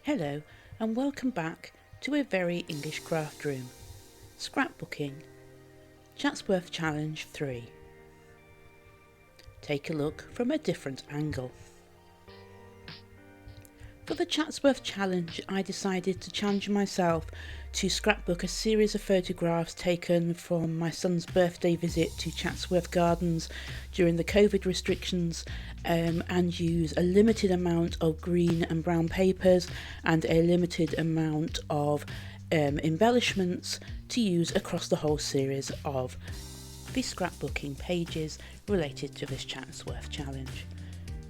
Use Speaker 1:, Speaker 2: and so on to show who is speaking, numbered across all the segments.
Speaker 1: Hello and welcome back to a very English craft room. Scrapbooking, Chatsworth Challenge 3. Take a look from a different angle. For the Chatsworth Challenge, I decided to challenge myself to scrapbook a series of photographs taken from my son's birthday visit to Chatsworth Gardens during the COVID restrictions, and use a limited amount of green and brown papers and a limited amount of embellishments to use across the whole series of the scrapbooking pages related to this Chatsworth Challenge.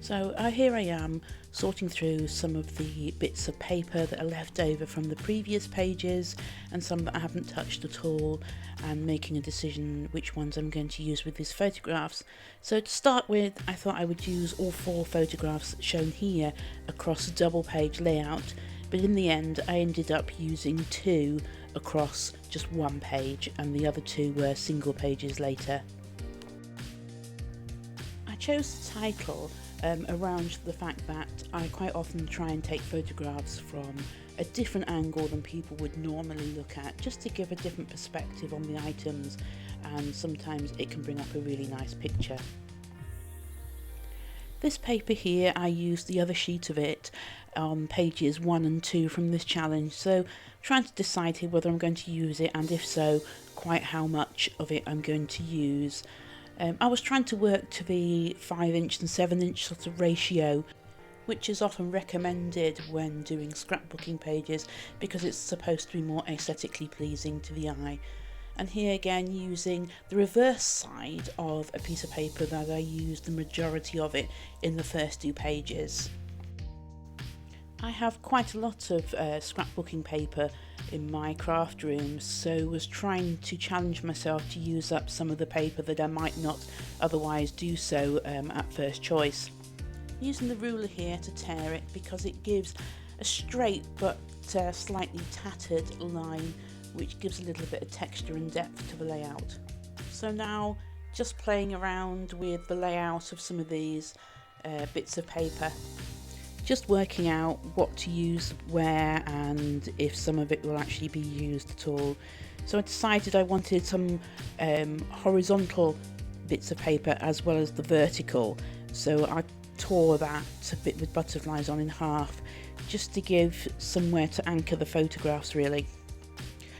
Speaker 1: So here I am sorting through some of the bits of paper that are left over from the previous pages and some that I haven't touched at all, and making a decision which ones I'm going to use with these photographs. So to start with, I thought I would use all 4 photographs shown here across a double page layout, but in the end I ended up using 2 across just 1 page, and the other 2 were single pages later. I chose the title around the fact that I quite often try and take photographs from a different angle than people would normally look at, just to give a different perspective on the items, and sometimes it can bring up a really nice picture. This paper here, I used the other sheet of it on pages 1 and 2 from this challenge, so I'm trying to decide here whether I'm going to use it, and if so, quite how much of it I'm going to use. I was trying to work to the 5-inch and 7-inch sort of ratio, which is often recommended when doing scrapbooking pages because it's supposed to be more aesthetically pleasing to the eye. And here again, using the reverse side of a piece of paper that I used the majority of it in the first 2 pages. I have quite a lot of scrapbooking paper in my craft room, so was trying to challenge myself to use up some of the paper that I might not otherwise do so at first choice. Using the ruler here to tear it because it gives a straight but slightly tattered line, which gives a little bit of texture and depth to the layout. So now just playing around with the layout of some of these bits of paper, just working out what to use where and if some of it will actually be used at all. So I decided I wanted some horizontal bits of paper as well as the vertical, so I tore that a bit with butterflies on in half, just to give somewhere to anchor the photographs really.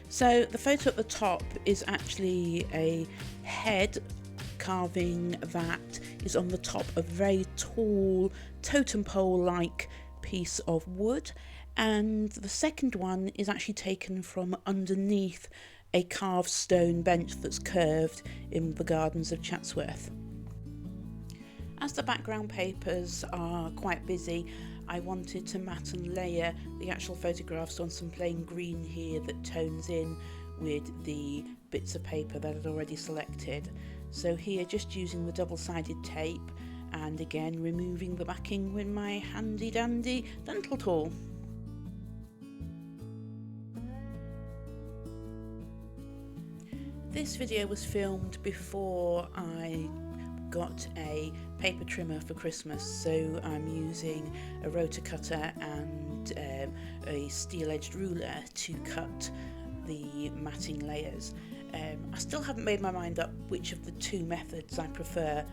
Speaker 1: So the photo at the top is actually a head carving that is on the top of a very tall totem pole like piece of wood, and the second one is actually taken from underneath a carved stone bench that's curved in the gardens of Chatsworth. As the background papers are quite busy, I wanted to mat and layer the actual photographs on some plain green here that tones in with the bits of paper that I'd already selected. So here, just using the double-sided tape and again removing the backing with my handy dandy dental tool. This video was filmed before I got a paper trimmer for Christmas, so I'm using a rotor cutter and a steel-edged ruler to cut the matting layers. I still haven't made my mind up which of the 2 methods I prefer.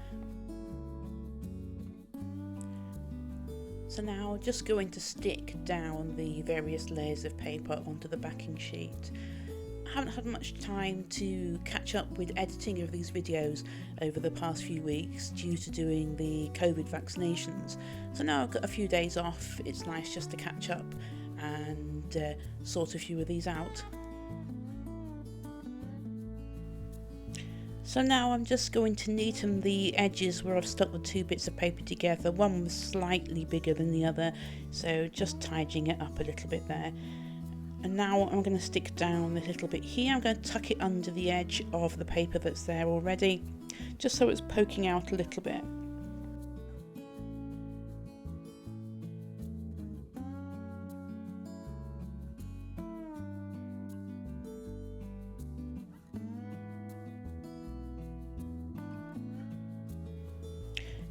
Speaker 1: So now just going to stick down the various layers of paper onto the backing sheet. I haven't had much time to catch up with editing of these videos over the past few weeks due to doing the COVID vaccinations, so now I've got a few days off. It's nice just to catch up and sort a few of these out. So now I'm just going to neaten the edges where I've stuck the 2 bits of paper together. One was slightly bigger than the other, so just tidying it up a little bit there. And now I'm going to stick down this little bit here. I'm going to tuck it under the edge of the paper that's there already, just so it's poking out a little bit.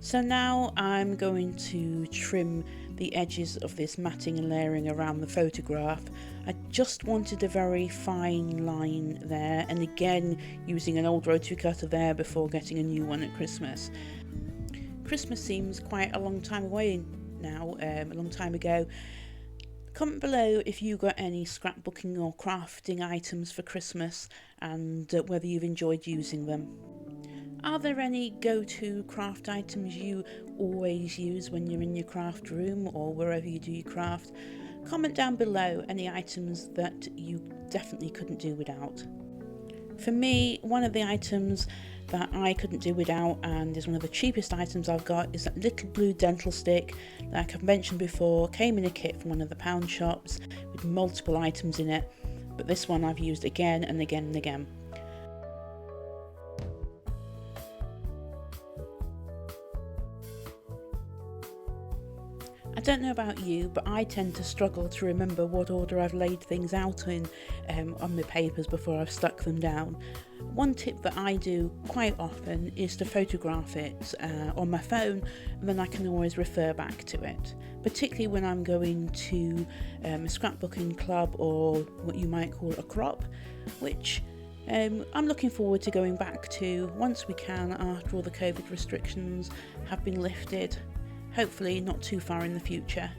Speaker 1: So now I'm going to trim the edges of this matting and layering around the photograph. I just wanted a very fine line there, and again using an old rotary cutter there before getting a new one at Christmas. Christmas seems quite a long time away now, a long time ago. Comment below if you got any scrapbooking or crafting items for Christmas and whether you've enjoyed using them. Are there any go-to craft items you always use when you're in your craft room or wherever you do your craft? Comment down below any items that you definitely couldn't do without. For me, one of the items that I couldn't do without, and is one of the cheapest items I've got, is that little blue dental stick. Like I've mentioned before, came in a kit from one of the pound shops with multiple items in it, but this one I've used again and again and again. I don't know about you, but I tend to struggle to remember what order I've laid things out in on my papers before I've stuck them down. One tip that I do quite often is to photograph it on my phone, and then I can always refer back to it, particularly when I'm going to a scrapbooking club or what you might call a crop, which I'm looking forward to going back to once we can, after all the COVID restrictions have been lifted. Hopefully not too far in the future.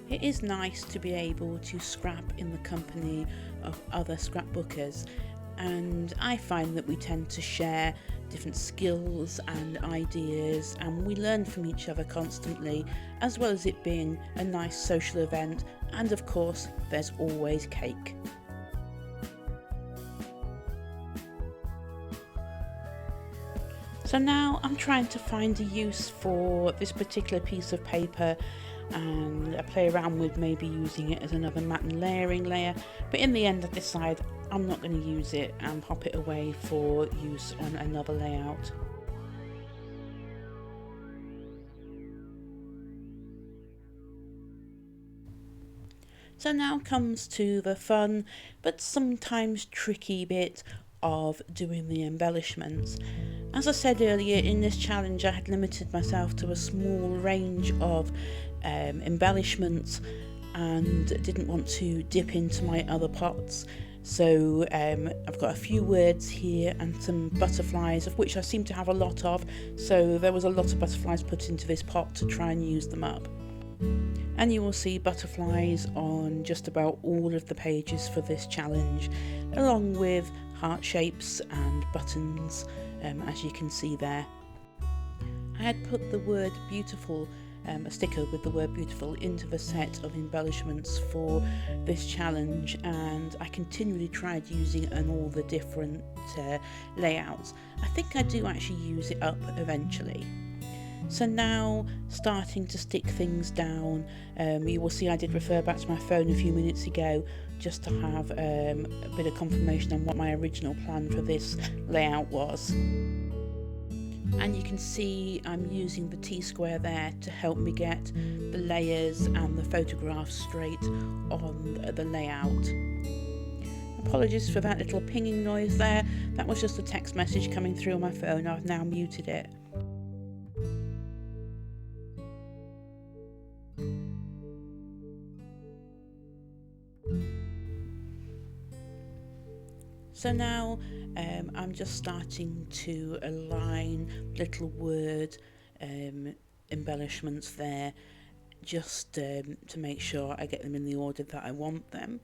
Speaker 1: It is nice to be able to scrap in the company of other scrapbookers, and I find that we tend to share different skills and ideas, and we learn from each other constantly, as well as it being a nice social event, and of course there's always cake. So now I'm trying to find a use for this particular piece of paper, and I play around with maybe using it as another mat and layering layer, but in the end I decide I'm not going to use it and pop it away for use on another layout. So now comes to the fun but sometimes tricky bit of doing the embellishments. As I said earlier, in this challenge I had limited myself to a small range of embellishments and didn't want to dip into my other pots. So I've got a few words here and some butterflies, of which I seem to have a lot of, so there was a lot of butterflies put into this pot to try and use them up. And you will see butterflies on just about all of the pages for this challenge, along with heart shapes and buttons, as you can see there. I had put the word beautiful, a sticker with the word beautiful, into the set of embellishments for this challenge, and I continually tried using it on all the different layouts. I think I do actually use it up eventually. So now, starting to stick things down, you will see I did refer back to my phone a few minutes ago just to have a bit of confirmation on what my original plan for this layout was. And you can see I'm using the T-square there to help me get the layers and the photographs straight on the layout. Apologies for that little pinging noise there, that was just a text message coming through on my phone. I've now muted it. So now I'm just starting to align little word embellishments there, just to make sure I get them in the order that I want them.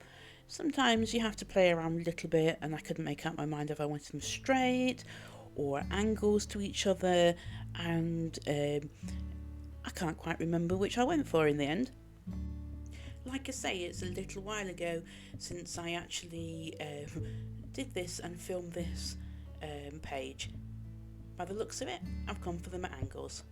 Speaker 1: Sometimes you have to play around a little bit, and I couldn't make up my mind if I wanted them straight or angles to each other, and I can't quite remember which I went for in the end. Like I say, it's a little while ago since I actually did this and filmed this page. By the looks of it, I've gone for them at angles.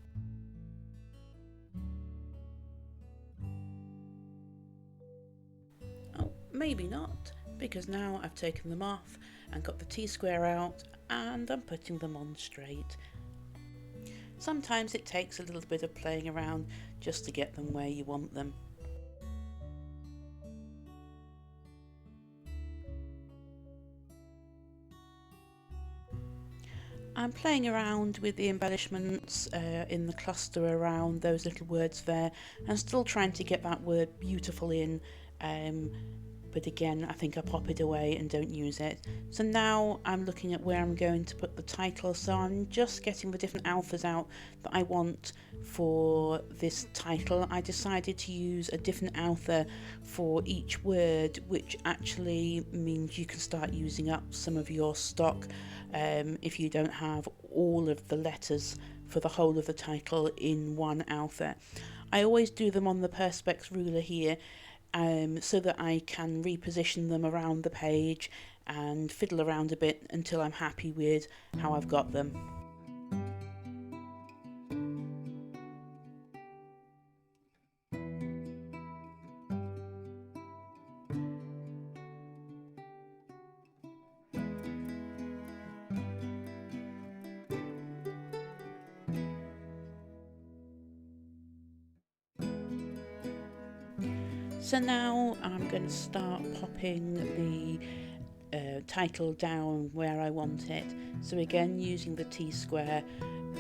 Speaker 1: Oh, maybe not, because now I've taken them off and got the T-square out and I'm putting them on straight. Sometimes it takes a little bit of playing around just to get them where you want them. I'm playing around with the embellishments in the cluster around those little words there, and still trying to get that word beautiful in, but again I think I pop it away and don't use it. So now I'm looking at where I'm going to put the title, so I'm just getting the different alphas out that I want for this title. I decided to use a different alpha for each word, which actually means you can start using up some of your stock if you don't have all of the letters for the whole of the title in one alpha. I always do them on the Perspex ruler here, so that I can reposition them around the page and fiddle around a bit until I'm happy with how I've got them. So now I'm going to start popping the title down where I want it. So again, using the T-square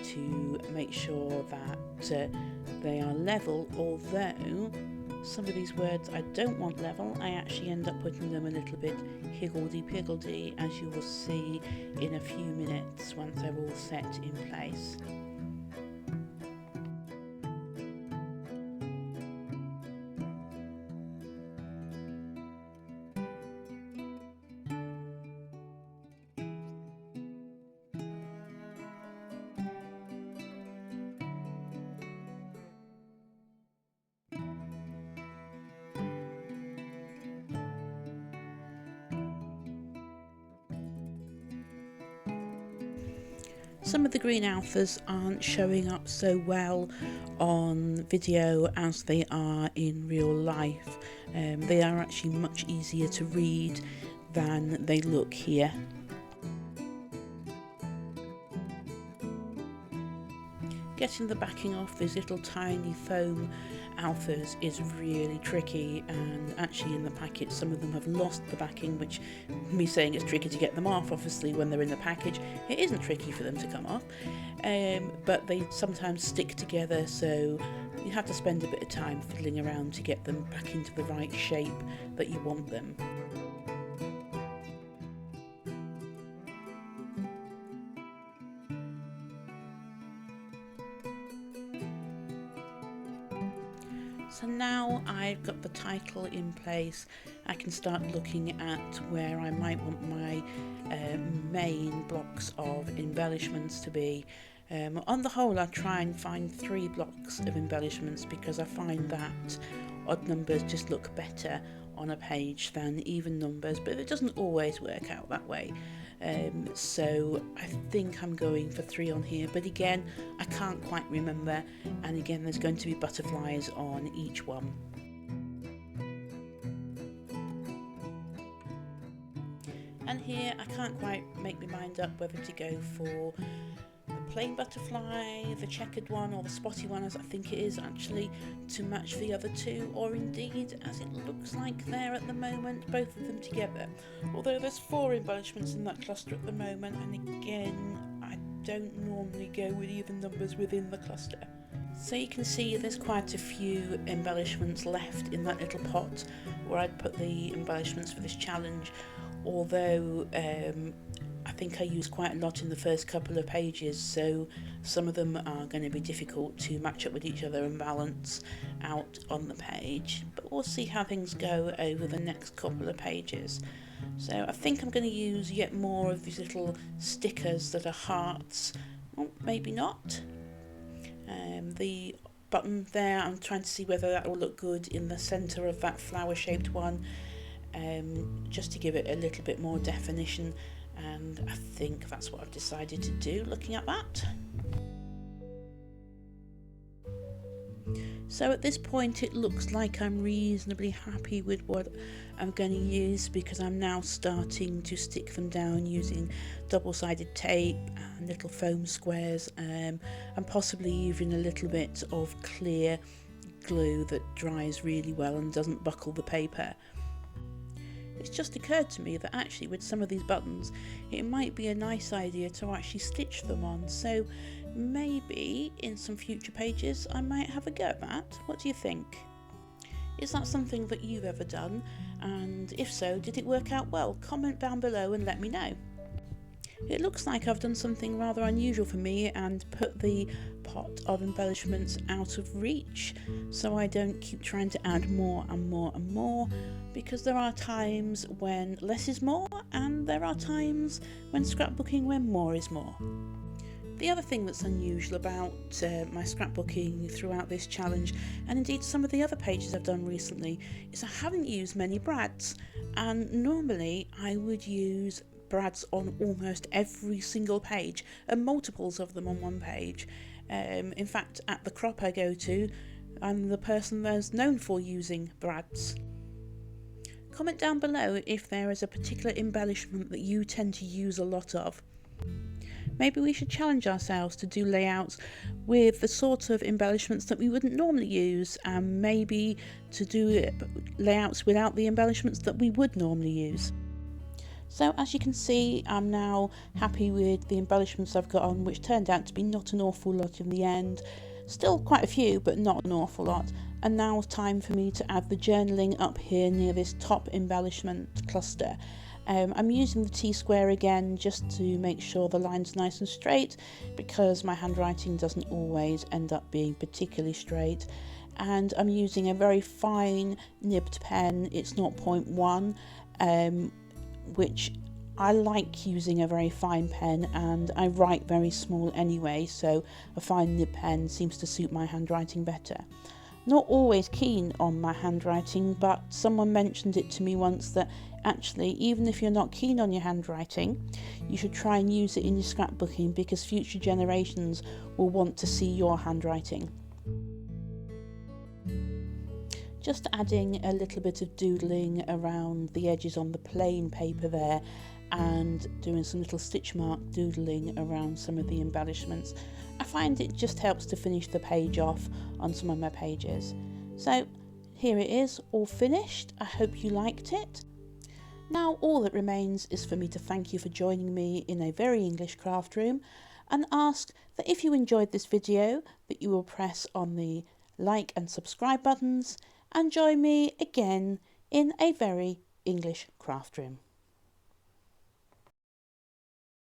Speaker 1: to make sure that they are level, although some of these words I don't want level. I actually end up putting them a little bit higgledy-piggledy, as you will see in a few minutes once they're all set in place. Some of the green alphas aren't showing up so well on video as they are in real life. They are actually much easier to read than they look here. Getting the backing off these little tiny foam alphas is really tricky, and actually in the packet some of them have lost the backing, which me saying it's tricky to get them off, obviously when they're in the package it isn't tricky for them to come off, but they sometimes stick together, so you have to spend a bit of time fiddling around to get them back into the right shape that you want them. So now I've got the title in place, I can start looking at where I might want my main blocks of embellishments to be. On the whole, I try and find 3 blocks of embellishments because I find that odd numbers just look better on a page than even numbers, but it doesn't always work out that way. So I think I'm going for 3 on here, but again I can't quite remember, and again there's going to be butterflies on each one. And here I can't quite make my mind up whether to go for the plain butterfly, the checkered one, or the spotty one, as I think it is actually, to match the other 2, or indeed, as it looks like there at the moment, both of them together. Although there's 4 embellishments in that cluster at the moment, and again I don't normally go with even numbers within the cluster. So you can see there's quite a few embellishments left in that little pot where I'd put the embellishments for this challenge, although I think I used quite a lot in the first couple of pages, so some of them are going to be difficult to match up with each other and balance out on the page, but we'll see how things go over the next couple of pages. So I think I'm going to use yet more of these little stickers that are hearts. Well, maybe not. The button there, I'm trying to see whether that will look good in the centre of that flower shaped one, just to give it a little bit more definition, and I think that's what I've decided to do looking at that. So at this point it looks like I'm reasonably happy with what I'm going to use, because I'm now starting to stick them down using double-sided tape and little foam squares, and possibly even a little bit of clear glue that dries really well and doesn't buckle the paper. it's just occurred to me that actually with some of these buttons it might be a nice idea to actually stitch them on, so maybe in some future pages I might have a go at that. What do you think? Is that something that you've ever done? And if so, did it work out well? Comment down below and let me know. It looks like I've done something rather unusual for me and put the pot of embellishments out of reach, so I don't keep trying to add more and more and more, because there are times when less is more and there are times when scrapbooking when more is more. The other thing that's unusual about my scrapbooking throughout this challenge, and indeed some of the other pages I've done recently, is I haven't used many brads, and normally I would use brads on almost every single page and multiples of them on one page. In fact, at the crop I go to, I'm the person that's known for using brads. Comment down below if there is a particular embellishment that you tend to use a lot of. Maybe we should challenge ourselves to do layouts with the sort of embellishments that we wouldn't normally use, and maybe to do layouts without the embellishments that we would normally use. So as you can see, I'm now happy with the embellishments I've got on, which turned out to be not an awful lot in the end. Still quite a few, but not an awful lot. And now it's time for me to add the journaling up here near this top embellishment cluster. I'm using the T-square again just to make sure the line's nice and straight, because my handwriting doesn't always end up being particularly straight. And I'm using a very fine nibbed pen, it's 0.1, which I like using a very fine pen, and I write very small anyway, so a fine nib pen seems to suit my handwriting better. Not always keen on my handwriting, but someone mentioned it to me once that actually even if you're not keen on your handwriting, you should try and use it in your scrapbooking, because future generations will want to see your handwriting. Just adding a little bit of doodling around the edges on the plain paper there, and doing some little stitch mark doodling around some of the embellishments. I find it just helps to finish the page off on some of my pages. So here it is, all finished. I hope you liked it. Now all that remains is for me to thank you for joining me in a very English craft room, and ask that if you enjoyed this video that you will press on the like and subscribe buttons, and join me again in a very English craft room.